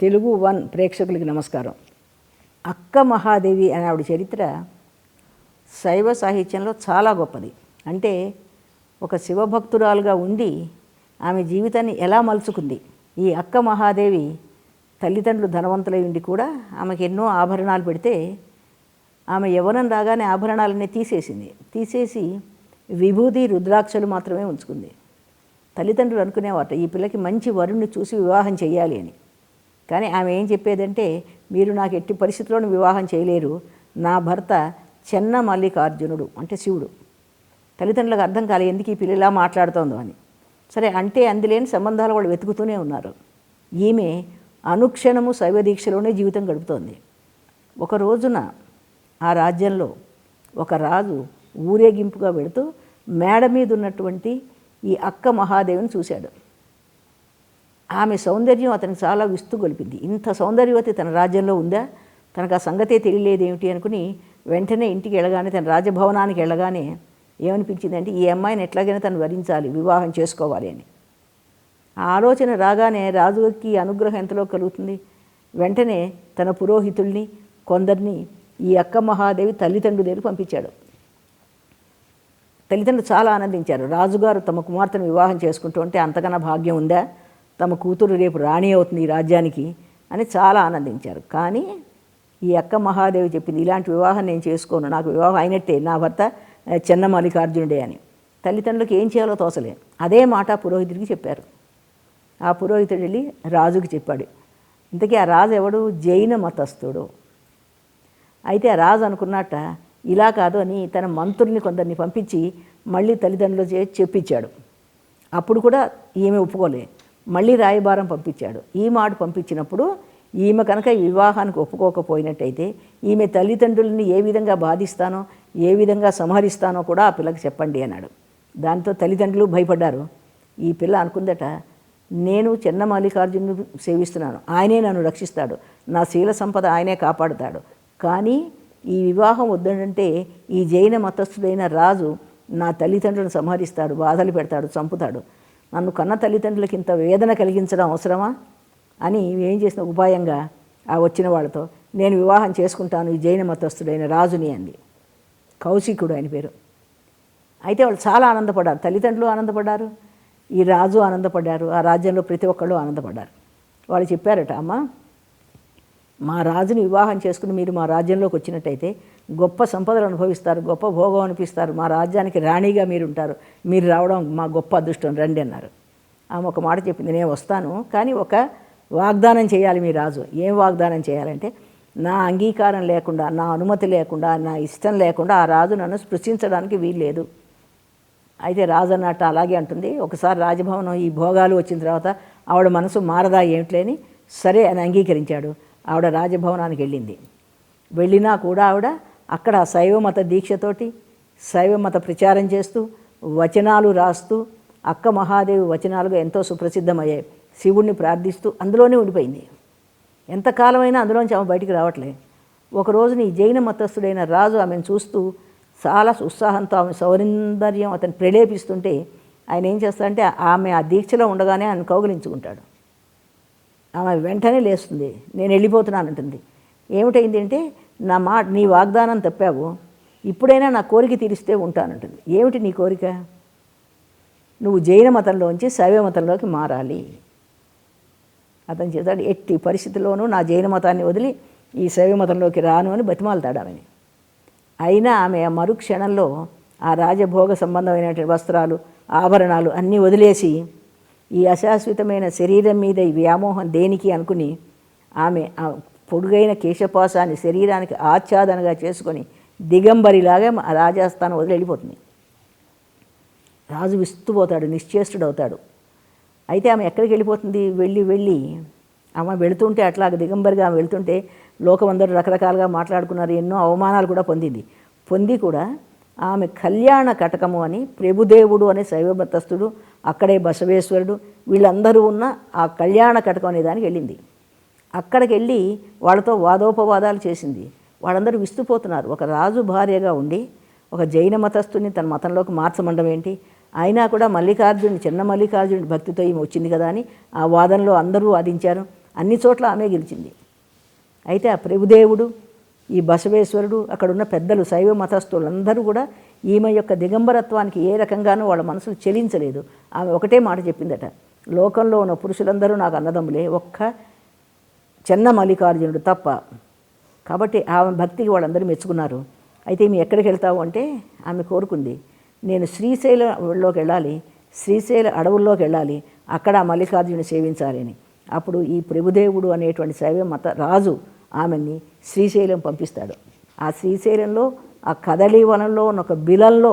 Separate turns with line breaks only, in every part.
Telugu one ప్రేక్షకులకి నమస్కారం. అక్క మహాదేవి అనే ఆవిడ చరిత్ర శైవ సాహిత్యంలో చాలా గొప్పది. అంటే ఒక శివభక్తురాలుగా ఉండి ఆమె జీవితాన్ని ఎలా మలుచుకుంది. ఈ అక్క మహాదేవి తల్లిదండ్రులు ధనవంతులై ఉండి కూడా ఆమెకు ఎన్నో ఆభరణాలు పెడితే ఆమె యవ్వనం రాగానే ఆభరణాలన్నీ తీసేసి విభూతి రుద్రాక్షలు మాత్రమే ఉంచుకుంది. తల్లిదండ్రులు అనుకునేవాట ఈ పిల్లకి మంచి వరుణ్ణి చూసి వివాహం చేయాలి అని. కానీ ఆమె ఏం చెప్పేదంటే, మీరు నాకు ఎట్టి పరిస్థితుల్లోనూ వివాహం చేయలేరు, నా భర్త చెన్న మల్లికార్జునుడు అంటే శివుడు. తల్లిదండ్రులకు అర్థం కాలేదు ఎందుకు ఈ పిల్ల ఇలా మాట్లాడుతోందో అని. సరే అంటే అందులేని సంబంధాలు వాళ్ళు వెతుకుతూనే ఉన్నారు. ఈమె అనుక్షణము శైవ దీక్షలోనే జీవితం గడుపుతోంది. ఒక రోజున ఆ రాజ్యంలో ఒక రాజు ఊరేగింపుగా వెళుతూ మేడ మీద ఉన్నటువంటి ఈ అక్క మహాదేవిని చూశాడు. ఆమె సౌందర్యం అతనికి చాలా విస్తుగొలిపింది. ఇంత సౌందర్యవతి తన రాజ్యంలో ఉందా, తనకు ఆ సంగతే తెలియలేదేమిటి అనుకుని వెంటనే ఇంటికి వెళ్ళగానే, తన రాజభవనానికి వెళ్ళగానే ఏమనిపించిందంటే, ఈ అమ్మాయిని ఎట్లాగైనా తను వరించాలి, వివాహం చేసుకోవాలి అని. ఆ ఆలోచన రాగానే రాజుకి అనుగ్రహం ఎంతలో కలుగుతుంది. వెంటనే తన పురోహితుల్ని కొందరిని ఈ అక్క మహాదేవి తల్లిదండ్రుల దగ్గరికి పంపించాడు. తల్లిదండ్రులు చాలా ఆనందించారు. రాజుగారు తమ కుమార్తెను వివాహం చేసుకుంటూ ఉంటే అంతకన్నా భాగ్యం ఉందా, తమ కూతురు రేపు రాణి అవుతుంది ఈ రాజ్యానికి అని చాలా ఆనందించారు. కానీ ఈ అక్క మహాదేవి చెప్పింది, ఇలాంటి వివాహం నేను చేసుకోను, నాకు వివాహం అయినట్టే, నా భర్త చెన్న మల్లికార్జునుడే అని. తల్లిదండ్రులకు ఏం చేయాలో తోసలే. అదే మాట పురోహితుడికి చెప్పారు. ఆ పురోహితుడు వెళ్ళి రాజుకి చెప్పాడు. ఇంతకీ ఆ రాజు ఎవడు? జైన మతస్థుడు. అయితే ఆ రాజు అనుకున్నట్ట ఇలా కాదు అని తన మంత్రుల్ని కొందరిని పంపించి మళ్ళీ తల్లిదండ్రులు చెప్పించాడు. అప్పుడు కూడా ఈమె ఒప్పుకోలే. మళ్ళీ రాయబారం పంపించాడు. ఈ మాట పంపించినప్పుడు ఈమె కనుక ఈ వివాహానికి ఒప్పుకోకపోయినట్టయితే ఈమె తల్లిదండ్రులని ఏ విధంగా బాధిస్తానో, ఏ విధంగా సంహరిస్తానో కూడా ఆ పిల్లకి చెప్పండి అన్నాడు. దాంతో తల్లిదండ్రులు భయపడ్డారు. ఈ పిల్ల అనుకుందట, నేను చెన్న మల్లికార్జును సేవిస్తున్నాను, ఆయనే నన్ను రక్షిస్తాడు, నా శీల సంపద ఆయనే కాపాడుతాడు, కానీ ఈ వివాహం వద్దంటే ఈ జైన మతస్థుడైన రాజు నా తల్లిదండ్రులను సంహరిస్తాడు, బాధలు పెడతాడు, చంపుతాడు, నన్ను కన్న తల్లిదండ్రులకి ఇంత వేదన కలిగించడం అవసరమా అని ఏం చేసిన ఉపాయంగా ఆ వచ్చిన వాళ్ళతో, నేను వివాహం చేసుకుంటాను ఈ జైన మతస్థుడైన రాజుని అంది. కౌశికుడు ఆయన పేరు. అయితే వాళ్ళు చాలా ఆనందపడ్డారు. తల్లిదండ్రులు ఆనందపడ్డారు, ఈ రాజు ఆనందపడ్డారు, ఆ రాజ్యంలో ప్రతి ఒక్కళ్ళు ఆనందపడ్డారు. వాళ్ళు చెప్పారట, అమ్మ మా రాజుని వివాహం చేసుకుని మీరు మా రాజ్యంలోకి వచ్చినట్టయితే గొప్ప సంపదలు అనుభవిస్తారు, గొప్ప భోగం అనిపిస్తారు, మా రాజ్యానికి రాణిగా మీరు ఉంటారు, మీరు రావడం మా గొప్ప అదృష్టం, రండి అన్నారు. ఆమె ఒక మాట చెప్పింది, నేను వస్తాను, కానీ ఒక వాగ్దానం చేయాలి మీ రాజు. ఏం వాగ్దానం చేయాలంటే, నా అంగీకారం లేకుండా, నా అనుమతి లేకుండా, నా ఇష్టం లేకుండా ఆ రాజు నన్ను స్పృశించడానికి వీల్లేదు. అయితే రాజు అన్నట్టు అలాగే అంటుంది. ఒకసారి రాజభవనం ఈ భోగాలు వచ్చిన తర్వాత ఆవిడ మనసు మారదా ఏమిట్లేని సరే అని అంగీకరించాడు. ఆవిడ రాజభవనానికి వెళ్ళింది. వెళ్ళినా కూడా ఆవిడ అక్కడ శైవమత దీక్షతోటి శైవమత ప్రచారం చేస్తూ వచనాలు రాస్తూ, అక్క మహాదేవి వచనాలుగా ఎంతో సుప్రసిద్ధమయ్యాయి. శివుణ్ణి ప్రార్థిస్తూ అందులోనే ఉండిపోయింది. ఎంతకాలమైనా అందులోంచి ఆమె బయటికి రావట్లే. ఒక రోజున ఈ జైన మతస్థుడైన రాజు ఆమెను చూస్తూ చాలా ఉత్సాహంతో ఆమె సౌందర్యం అతను ప్రేరేపిస్తుంటే ఆయన ఏం చేస్తాడంటే, ఆమె ఆ దీక్షలో ఉండగానే ఆయన కౌగిలించుకుంటాడు. ఆమె వెంటనే లేస్తుంది, నేను వెళ్ళిపోతున్నానంటుంది. ఏమిటైంది అంటే, నీ వాగ్దానం తప్పావు, ఇప్పుడైనా నా కోరిక తీరిస్తే ఉంటానంటుంది. ఏమిటి నీ కోరిక? నువ్వు జైన మతంలోంచి శైవ మతంలోకి మారాలి. అతను చేస్తాడు, ఎట్టి పరిస్థితుల్లోనూ నా జైన మతాన్ని వదిలి ఈ శైవ మతంలోకి రాను అని బతిమాలుతాడు ఆమెని. అయినా ఆమె మరుక్షణంలో ఆ రాజభోగ సంబంధమైనటువంటి వస్త్రాలు, ఆభరణాలు అన్నీ వదిలేసి ఈ అశాశ్వతమైన శరీరం మీద ఈ వ్యామోహం దేనికి అనుకుని ఆమె ఆ పొడుగైన కేశపాసాన్ని శరీరానికి ఆచ్ఛాదనగా చేసుకొని దిగంబరిలాగా ఆ రాజాస్థానం వదిలి వెళ్ళిపోతుంది. రాజు విస్తుపోతాడు, నిశ్చేష్టుడవుతాడు. అయితే ఆమె ఎక్కడికి వెళ్ళిపోతుంది? వెళ్ళి ఆమె వెళుతుంటే, అట్లా దిగంబరిగా ఆమె వెళుతుంటే లోకమందరూ రకరకాలుగా మాట్లాడుకున్నారు. ఎన్నో అవమానాలు కూడా పొంది కూడా ఆమె కళ్యాణ కటకము అని ప్రభుదేవుడు అనే శైవమతస్థుడు, అక్కడే బసవేశ్వరుడు, వీళ్ళందరూ ఉన్న ఆ కళ్యాణ కటకం అనే దానికి వెళ్ళింది. అక్కడికి వెళ్ళి వాళ్ళతో వాదోపవాదాలు చేసింది. వాళ్ళందరూ విస్తుపోతున్నారు. ఒక రాజు భార్యగా ఉండి ఒక జైన మతస్థుని తన మతంలోకి మార్చమండం ఏంటి? అయినా కూడా చిన్న మల్లికార్జునుడి భక్తితో ఈమె వచ్చింది కదా అని ఆ వాదనలో అందరూ వాదించారు. అన్ని చోట్ల ఆమె గెలిచింది. అయితే ఆ ప్రభుదేవుడు, ఈ బసవేశ్వరుడు, అక్కడున్న పెద్దలు, శైవ మతస్థులందరూ కూడా ఈమె యొక్క దిగంబరత్వానికి ఏ రకంగానూ వాళ్ళ మనసులు చెలించలేదు. ఆమె ఒకటే మాట చెప్పిందట, లోకంలో ఉన్న పురుషులందరూ నాకు అన్నదమ్ములే, ఒక్క చెన్న మల్లికార్జునుడు తప్ప. కాబట్టి ఆమె భక్తికి వాళ్ళందరూ మెచ్చుకున్నారు. అయితే ఈమె ఎక్కడికి వెళ్తావు అంటే ఆమె కోరుకుంది, నేను శ్రీశైలంలోకి వెళ్ళాలి, శ్రీశైల అడవుల్లోకి వెళ్ళాలి, అక్కడ ఆ మల్లికార్జునుని సేవించాలి అని. అప్పుడు ఈ ప్రభుదేవుడు అనేటువంటి శైవ మత రాజు ఆమెని శ్రీశైలం పంపిస్తాడు. ఆ శ్రీశైలంలో ఆ కదళీవనంలో ఉన్న ఒక బిలంలో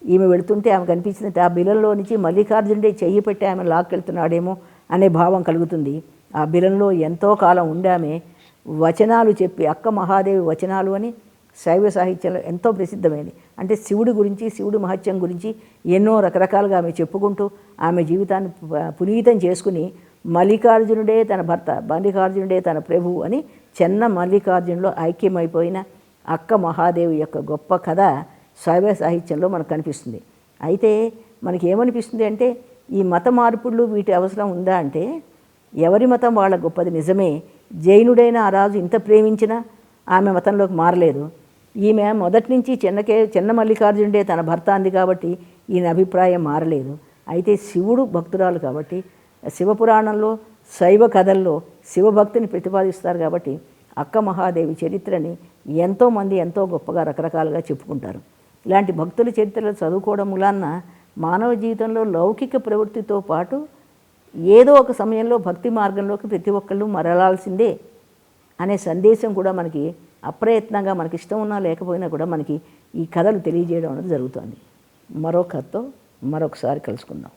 ఈమె వెళుతుంటే ఆమె కనిపించింది. ఆ బిలంలో నుంచి మల్లికార్జునుడే చెయ్యి పెట్టి ఆమె లాక్కెళ్తున్నాడేమో అనే భావం కలుగుతుంది. ఆ బిలంలో ఎంతో కాలం ఉండామె వచనాలు చెప్పి, అక్క మహాదేవి వచనాలు అని శైవ సాహిత్యంలో ఎంతో ప్రసిద్ధమైనది. అంటే శివుడి గురించి, శివుడి మహత్యం గురించి ఎన్నో రకరకాలుగా ఆమె చెప్పుకుంటూ ఆమె జీవితాన్ని పునీతం చేసుకుని మల్లికార్జునుడే తన భర్త, మల్లికార్జునుడే తన ప్రభువు అని చెన్న మల్లికార్జునులో ఐక్యమైపోయిన అక్క మహాదేవి యొక్క గొప్ప కథ శైవ సాహిత్యంలో మనకు కనిపిస్తుంది. అయితే మనకి ఏమనిపిస్తుంది అంటే ఈ మత మార్పుళ్ళు వీటి అవసరం ఉందా అంటే, ఎవరి మతం వాళ్ళ గొప్పది నిజమే. జైనుడైన ఆ రాజు ఇంత ప్రేమించినా ఆమె మతంలోకి మారలేదు. ఈమె మొదటి నుంచి చెన్న మల్లికార్జునుడే తన భర్త అంది కాబట్టి ఈయన అభిప్రాయం మారలేదు. అయితే శివుడు భక్తురాలు కాబట్టి శివపురాణంలో శైవ కథల్లో శివభక్తిని ప్రతిపాదిస్తారు కాబట్టి అక్క మహాదేవి చరిత్రని ఎంతోమంది ఎంతో గొప్పగా రకరకాలుగా చెప్పుకుంటారు. ఇలాంటి భక్తుల చరిత్రలు చదువుకోవడం మూలాన మానవ జీవితంలో లౌకిక ప్రవృత్తితో పాటు ఏదో ఒక సమయంలో భక్తి మార్గంలోకి ప్రతి ఒక్కళ్ళు మరలాల్సిందే అనే సందేశం కూడా మనకి అప్రయత్నంగా, మనకి ఇష్టం ఉన్నా లేకపోయినా కూడా మనకి ఈ కథలు తెలియజేయడం అనేది జరుగుతుంది. మరో కథతో మరొకసారి కలుసుకుందాం.